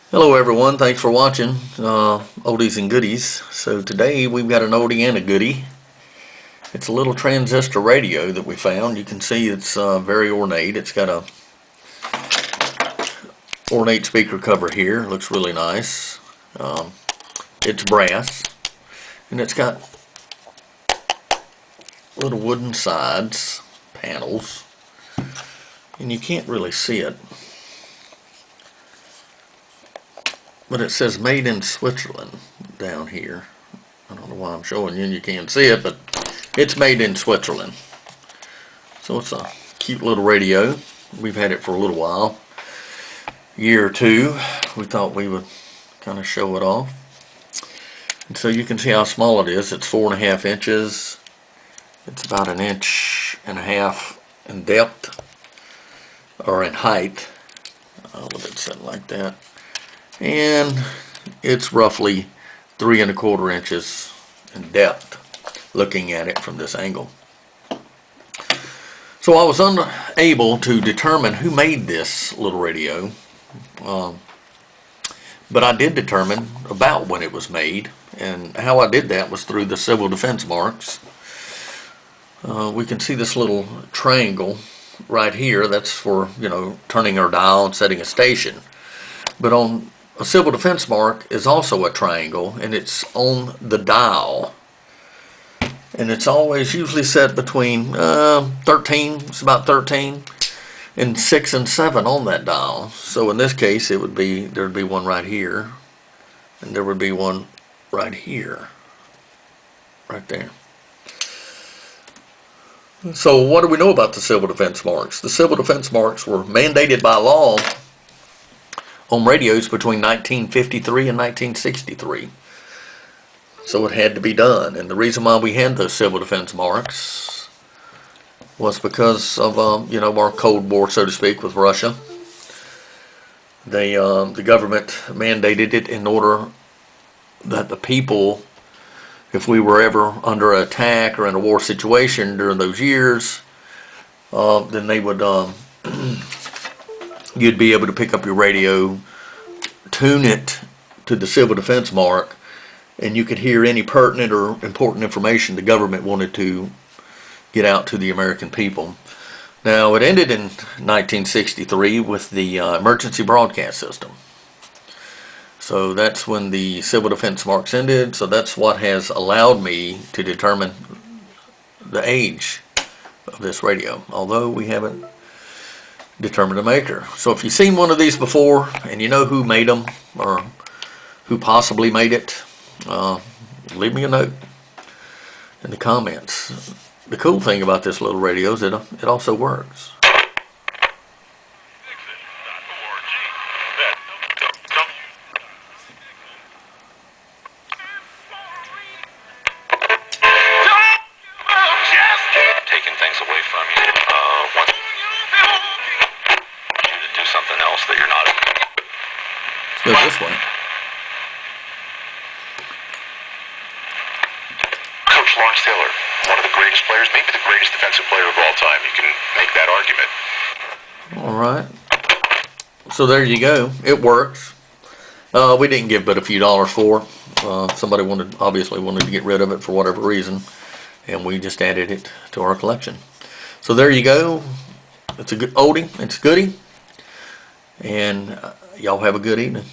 Hello everyone, thanks for watching Oldies and Goodies. So today we've got an oldie and a goodie. It's a little transistor radio that we found. You can see it's very ornate. It's got a ornate speaker cover here. It looks really nice. It's brass and it's got little wooden sides, panels, and you can't really see it. But it says made in Switzerland down here. I don't know why I'm showing you and you can't see it, but it's made in Switzerland. So it's a cute little radio. We've had it for a little while, year or two. We thought we would kind of show it off. And so you can see how small it is. It's 4.5 inches. It's about 1.5 inches in depth, or in height. I'll let it sit like that. And it's roughly 3¼ inches in depth, looking at it from this angle. So I was unable to determine who made this little radio, but I did determine about when it was made, and how I did that was through the civil defense marks. We can see this little triangle right here. That's for, turning our dial and setting a station. But on a civil defense mark is also a triangle, and it's on the dial, and it's always usually set between 13, it's about 13, and 6 and 7 on that dial. So in this case there'd be one right here, and there would be one right here, right there. So what do we know about the civil defense marks? The civil defense marks were mandated by law on radios between 1953 and 1963. So it had to be done. And the reason why we had those civil defense marks was because of our Cold War, so to speak, with Russia. The government mandated it in order that the people, if we were ever under attack or in a war situation during those years, then they would you'd be able to pick up your radio, tune it to the civil defense mark, and you could hear any pertinent or important information the government wanted to get out to the American people. Now, it ended in 1963 with the emergency broadcast system. So that's when the civil defense marks ended. So that's what has allowed me to determine the age of this radio, although we haven't determined a maker. So if you've seen one of these before and you know who made them or who possibly made it, leave me a note in the comments. The cool thing about this little radio is it also works. Taking things away from you. Do something else that you're not. Let's go this way. Coach Lawrence Taylor, one of the greatest players, maybe the greatest defensive player of all time. You can make that argument. Alright. So there you go. It works. We didn't give but a few dollars for it. Somebody obviously wanted to get rid of it for whatever reason, and we just added it to our collection. So there you go. It's a good oldie. It's a goodie. And y'all have a good evening.